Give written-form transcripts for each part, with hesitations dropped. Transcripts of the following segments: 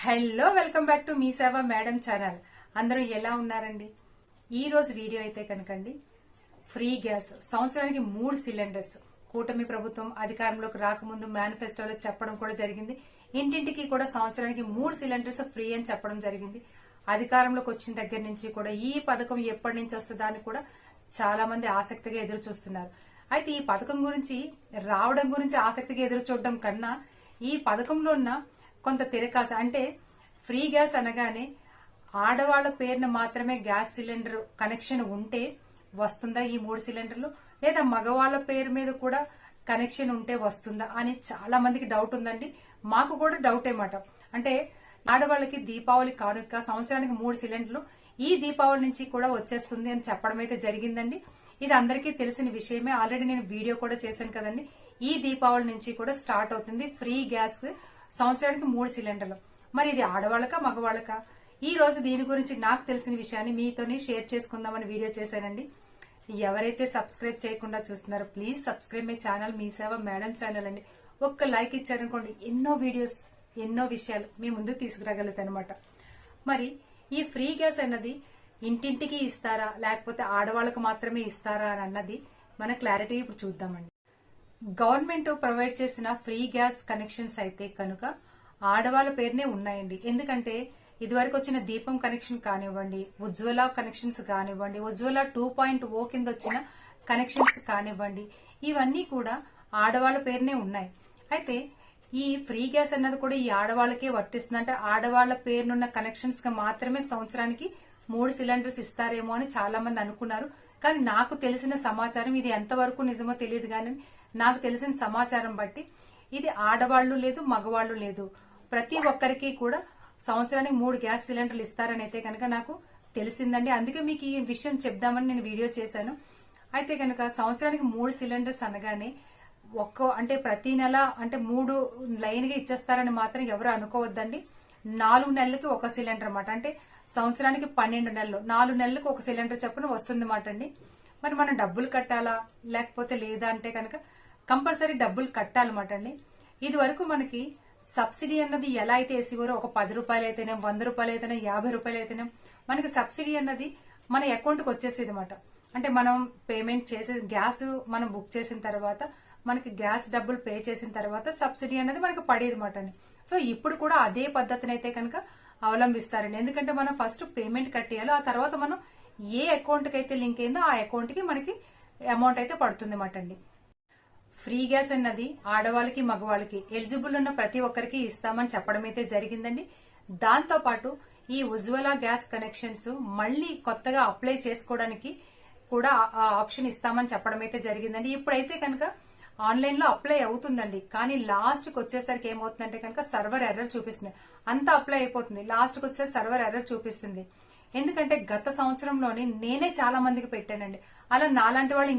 Hello welcome back to me సేవ madam channel. అందరూ ఎలా ఉన్నారండి? ఈ రోజు వీడియో అయితే కనుకండి, ఫ్రీ గ్యాస్ సంవత్సరానికి 3 సిలిండర్స్ కూటమి ప్రభుత్వం అధికారంలోకి రాకముందు మేనిఫెస్టోలో చెప్పడం కూడా జరిగింది. ఇంటింటికి కూడా సంవత్సరానికి 3 సిలిండర్స్ ఫ్రీ అని చెప్పడం జరిగింది. అధికారంలోకి వచ్చిన దగ్గర నుంచి కూడా ఈ పథకం ఎప్పటి నుంచి వస్తుందా అని కూడా చాలా మంది ఆసక్తిగా ఎదురు చూస్తున్నారు. అయితే ఈ పథకం గురించి రావడం గురించి ఆసక్తిగా ఎదురు చూడడం కన్నా ఈ పథకంలో ఉన్న కొంత తిరకాస, అంటే ఫ్రీ గ్యాస్ అనగానే ఆడవాళ్ల పేరున మాత్రమే గ్యాస్ సిలిండర్ కనెక్షన్ ఉంటే వస్తుందా ఈ 3 సిలిండర్లు, లేదా మగవాళ్ల పేరు మీద కూడా కనెక్షన్ ఉంటే వస్తుందా అని చాలా మందికి డౌట్ ఉందండి. మాకు కూడా డౌట్ ఏమాట. అంటే ఆడవాళ్ళకి దీపావళి కానుక సంవత్సరానికి 3 సిలిండర్లు ఈ దీపావళి నుంచి కూడా వచ్చేస్తుంది అని చెప్పడం అయితే జరిగిందండి. ఇది అందరికీ తెలిసిన విషయమే. ఆల్రెడీ నేను వీడియో కూడా చేశాను కదండి. ఈ దీపావళి నుంచి కూడా స్టార్ట్ అవుతుంది ఫ్రీ గ్యాస్ సంవత్సరానికి 3 సిలిండర్లు. మరి ఇది ఆడవాళ్ళకా మగవాళ్ళకా? ఈ రోజు దీని గురించి నాకు తెలిసిన విషయాన్ని మీతోని షేర్ చేసుకుందామని వీడియో చేశానండి. ఎవరైతే సబ్స్క్రైబ్ చేయకుండా చూస్తున్నారో ప్లీజ్ సబ్స్క్రైబ్ మై ఛానల్ మీ సేవ మేడం ఛానల్ అండి. ఒక్క లైక్ ఇచ్చారనుకోండి, ఎన్నో వీడియోస్ ఎన్నో విషయాలు మీ ముందుకు తీసుకురాగలుగుతాయి అనమాట. మరి ఈ ఫ్రీ గ్యాస్ అన్నది ఇంటింటికి ఇస్తారా లేకపోతే ఆడవాళ్ళకు మాత్రమే ఇస్తారా అని అన్నది మన క్లారిటీ ఇప్పుడు చూద్దామండి. గవర్నమెంట్ ప్రొవైడ్ చేసిన ఫ్రీ గ్యాస్ కనెక్షన్స్ అయితే కనుక ఆడవాళ్ళ పేరునే ఉన్నాయండి. ఎందుకంటే ఇదివరకు వచ్చిన దీపం కనెక్షన్ కానివ్వండి, ఉజ్వల కనెక్షన్స్ కానివ్వండి, ఉజ్వల 2.0 కింద వచ్చిన కనెక్షన్స్ కానివ్వండి, ఇవన్నీ కూడా ఆడవాళ్ళ పేరునే ఉన్నాయి. అయితే ఈ ఫ్రీ గ్యాస్ అన్నది కూడా ఈ ఆడవాళ్ళకే వర్తిస్తుంది. అంటే ఆడవాళ్ల పేరునున్న కనెక్షన్స్ కి మాత్రమే సంవత్సరానికి 3 సిలిండర్స్ ఇస్తారేమో అని చాలా మంది అనుకున్నారు. కానీ నాకు తెలిసిన సమాచారం, ఇది ఎంతవరకు నిజమో తెలియదు కానీ నాకు తెలిసిన సమాచారం బట్టి ఇది ఆడవాళ్లు లేదు మగవాళ్లు లేదు, ప్రతి ఒక్కరికి కూడా సంవత్సరానికి 3 గ్యాస్ సిలిండర్లు ఇస్తారని అయితే కనుక నాకు తెలిసిందండి. అందుకే మీకు ఈ విషయం చెప్దామని నేను వీడియో చేశాను. అయితే కనుక సంవత్సరానికి 3 సిలిండర్స్ అనగానే అంటే ప్రతి నెల అంటే 3 లైన్ గా ఇచ్చేస్తారని మాత్రం ఎవరు అనుకోవద్దండి. 4 నెలలకి 1 సిలిండర్ అన్నమాట. అంటే సంవత్సరానికి 12 నెలలు, 4 నెలలకు 1 సిలిండర్ చొప్పున వస్తుంది అన్నమాట అండి. మరి మనం డబ్బులు కట్టాలా లేకపోతే లేదా అంటే కనుక కంపల్సరీ డబ్బులు కట్టాలన్నమాట అండి. ఇది వరకు మనకి సబ్సిడీ అన్నది ఎలా అయితే వేసేవారో, ఒక 10 రూపాయలు అయితేనే, 100 రూపాయలు అయితేనే, 50 రూపాయలు అయితేనే మనకి సబ్సిడీ అన్నది మన అకౌంట్ కి వచ్చేసేది అనమాట. అంటే మనం పేమెంట్ చేసే గ్యాస్ మనం బుక్ చేసిన తర్వాత మనకి గ్యాస్ డబ్బులు పే చేసిన తర్వాత సబ్సిడీ అనేది మనకి పడేది అనమాట అండి. సో ఇప్పుడు కూడా అదే పద్ధతిని అయితే కనుక అవలంబిస్తారండి. ఎందుకంటే మనం ఫస్ట్ పేమెంట్ కట్టేయాలి, ఆ తర్వాత మనం ఏ అకౌంట్ కి అయితే లింక్ అయిందో ఆ అకౌంట్ కి మనకి అమౌంట్ అయితే పడుతుంది అన్నమాట అండి. ఫ్రీ గ్యాస్ అన్నది ఆడవాళ్ళకి మగవాళ్ళకి ఎలిజిబుల్ ఉన్న ప్రతి ఒక్కరికి ఇస్తామని చెప్పడం అయితే జరిగిందండి. దాంతో పాటు ఈ ఉజ్వల గ్యాస్ కనెక్షన్స్ మళ్ళీ కొత్తగా అప్లై చేసుకోవడానికి కూడా ఆ ఆప్షన్ ఇస్తామని చెప్పడం అయితే జరిగిందండి. ఇప్పుడైతే కనుక ఆన్లైన్ లో అప్లై అవుతుందండి. కానీ లాస్ట్ కి వచ్చేసరికి ఏమవుతుందంటే కనుక సర్వర్ ఎర్రర్ చూపిస్తుంది. అంతా అప్లై అయిపోతుంది, లాస్ట్ కి వచ్చేసరికి సర్వర్ ఎర్రర్ చూపిస్తుంది. ఎందుకంటే గత సంవత్సరంలోనే నేనే చాలా మందికి పెట్టానండి. అలా నాలాంటి వాళ్ళు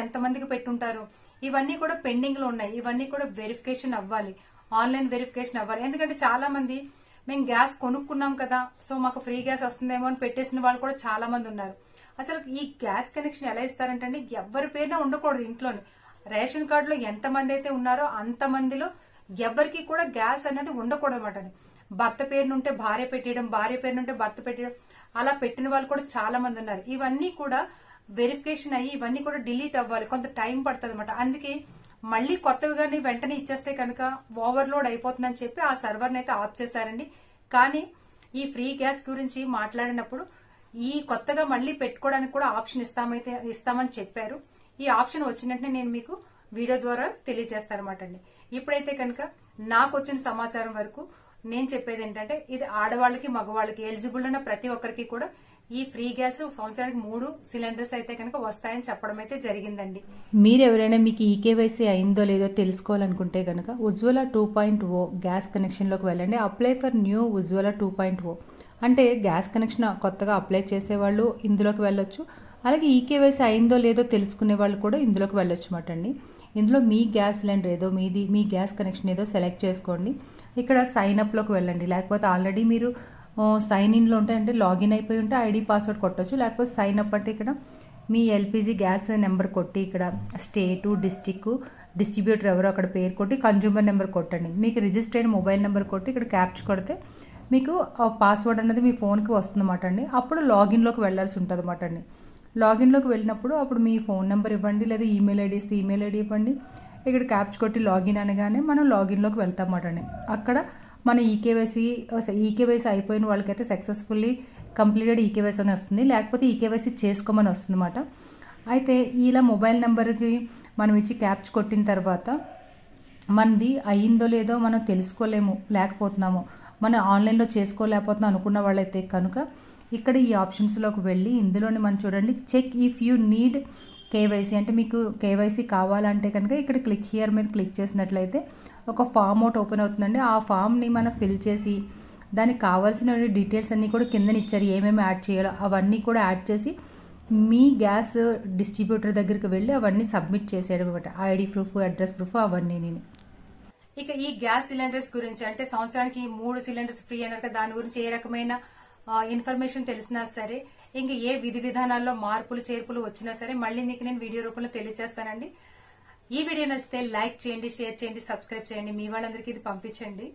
ఎంతమందికి పెట్టుంటారు. ఇవన్నీ కూడా పెండింగ్ లో ఉన్నాయి. ఇవన్నీ కూడా వెరిఫికేషన్ అవ్వాలి, ఆన్లైన్ వెరిఫికేషన్ అవ్వాలి. ఎందుకంటే చాలా మంది మేము గ్యాస్ కొనుక్కున్నాం కదా, సో మాకు ఫ్రీ గ్యాస్ వస్తుందేమో అని పెట్టేసిన వాళ్ళు కూడా చాలా మంది ఉన్నారు. అసలు ఈ గ్యాస్ కనెక్షన్ ఎలా ఇస్తారంటే అండి, ఎవరి పేరున ఉండకూడదు ఇంట్లోని. రేషన్ కార్డులో ఎంతమంది అయితే ఉన్నారో అంతమందిలో ఎవరికి కూడా గ్యాస్ అనేది ఉండకూడదు అనమాట. భర్త పేరునుంటే భార్య పెట్టడం, భార్య పేరునుంటే భర్త పెట్టడం, అలా పెట్టిన వాళ్ళు కూడా చాలా మంది ఉన్నారు. ఇవన్నీ కూడా వెరిఫికేషన్ అయ్యి ఇవన్నీ కూడా డిలీట్ అవ్వాలి, కొంత టైం పడుతుంది అనమాట. అందుకే మళ్ళీ కొత్తగానే వెంటనే ఇచ్చేస్తే కనుక ఓవర్లోడ్ అయిపోతుందని చెప్పి ఆ సర్వర్ని అయితే ఆఫ్ చేశారండి. కానీ ఈ ఫ్రీ గ్యాస్ గురించి మాట్లాడినప్పుడు ఈ కొత్తగా మళ్ళీ పెట్టుకోవడానికి కూడా ఆప్షన్ ఇస్తామని చెప్పారు. ఈ ఆప్షన్ వచ్చినట్టే నేను మీకు వీడియో ద్వారా తెలియజేస్తానమాట అండి. ఇప్పుడైతే కనుక నాకు వచ్చిన సమాచారం వరకు నేను చెప్పేది ఏంటంటే, ఇది ఆడవాళ్ళకి మగవాళ్ళకి ఎలిజిబుల్ ఉన్న ప్రతి ఒక్కరికి కూడా ఈ ఫ్రీ గ్యాస్ సంవత్సరానికి 3 సిలిండర్స్ అయితే కనుక వస్తాయని చెప్పడం అయితే జరిగిందండి. మీరు ఎవరైనా మీకు ఈకేవైసీ అయిందో లేదో తెలుసుకోవాలనుకుంటే కనుక ఉజ్వల 2.0 గ్యాస్ కనెక్షన్లోకి వెళ్ళండి. అప్లై ఫర్ న్యూ ఉజ్వల 2.0 అంటే గ్యాస్ కనెక్షన్ కొత్తగా అప్లై చేసేవాళ్ళు ఇందులోకి వెళ్ళొచ్చు. అలాగే ఈకేవైసీ అయిందో లేదో తెలుసుకునే వాళ్ళు కూడా ఇందులోకి వెళ్ళొచ్చు అన్నమాట అండి. ఇందులో మీ గ్యాస్ సిలిండర్ ఏదో మీ గ్యాస్ కనెక్షన్ ఏదో సెలెక్ట్ చేసుకోండి. ఇక్కడ సైన్ అప్లోకి వెళ్ళండి. లేకపోతే ఆల్రెడీ మీరు సైన్ ఇన్లో ఉంటే అంటే లాగిన్ అయిపోయి ఉంటే ఐడి పాస్వర్డ్ కొట్టచ్చు. లేకపోతే సైన్ అప్ అంటే ఇక్కడ మీ ఎల్పిజి గ్యాస్ నెంబర్ కొట్టి ఇక్కడ స్టేటు, డిస్ట్రిబ్యూటర్ ఎవరో అక్కడ పేరు కొట్టి కన్జ్యూమర్ నెంబర్ కొట్టండి. మీకు రిజిస్టర్ అయిన మొబైల్ నెంబర్ కొట్టి ఇక్కడ క్యాప్చ్ కొడితే మీకు పాస్వర్డ్ అనేది మీ ఫోన్కి వస్తుందన్నమాట అండి. అప్పుడు లాగిన్లోకి వెళ్ళాల్సి ఉంటుంది అన్నమాట అండి. లాగిన్లోకి వెళ్ళినప్పుడు అప్పుడు మీ ఫోన్ నెంబర్ ఇవ్వండి, లేదా ఈమెయిల్ ఐడి ఇస్తే ఈమెయిల్ ఐడి ఇవ్వండి. ఇక్కడ క్యాప్చ్ కొట్టి లాగిన్ అనగానే మనం లాగిన్లోకి వెళ్తాం అన్నమాట అండి. అక్కడ మన ఈకేవైసీ అయిపోయిన వాళ్ళకైతే సక్సెస్ఫుల్లీ కంప్లీటెడ్ ఈకేవైసీ అని వస్తుంది, లేకపోతే ఈకేవైసీ చేసుకోమని వస్తుంది అన్నమాట. అయితే ఇలా మొబైల్ నెంబర్కి మనం ఇచ్చి క్యాప్చ్ కొట్టిన తర్వాత మనది అయ్యిందో లేదో మనం తెలుసుకోలేము, లేకపోతున్నాము, మనం ఆన్లైన్లో చేసుకోలేకపోతున్నాం అనుకున్న వాళ్ళైతే కనుక ఇక్కడ ఈ ఆప్షన్స్లోకి వెళ్ళి ఇందులోని మనం చూడండి check if you need KYC, అంటే మీకు కేవైసీ కావాలంటే కనుక ఇక్కడ క్లిక్ హియర్ మీద క్లిక్ చేసినట్లయితే ఒక ఫామ్ ఒకటి ఓపెన్ అవుతుందండి. ఆ ఫామ్ని మనం ఫిల్ చేసి దానికి కావాల్సిన డీటెయిల్స్ అన్నీ కూడా కింద ఇచ్చారు, ఏమేమి యాడ్ చేయాలో అవన్నీ కూడా యాడ్ చేసి మీ గ్యాస్ డిస్ట్రిబ్యూటర్ దగ్గరికి వెళ్ళి అవన్నీ సబ్మిట్ చేసేయడం అనమాట. ఐడి ప్రూఫ్, అడ్రస్ ప్రూఫ్ అవన్నీ. నేను ఇక ఈ గ్యాస్ సిలిండర్స్ గురించి, అంటే సంవత్సరానికి 3 సిలిండర్స్ ఫ్రీ అన్నారు కదా, దాని గురించి ఏ రకమైన ఇన్ఫర్మేషన్ తెలిసినా సరే, ఇంకా ఏ విధి విధానాల్లో మార్పులు చేర్పులు వచ్చినా సరే మళ్ళీ మీకు నేను వీడియో రూపంలో తెలియజేస్తానండి. ఈ వీడియో నచ్చితే లైక్ చేయండి, షేర్ చేయండి, సబ్స్క్రైబ్ చేయండి, మీ వాళ్ళందరికీ ఇది పంపించండి.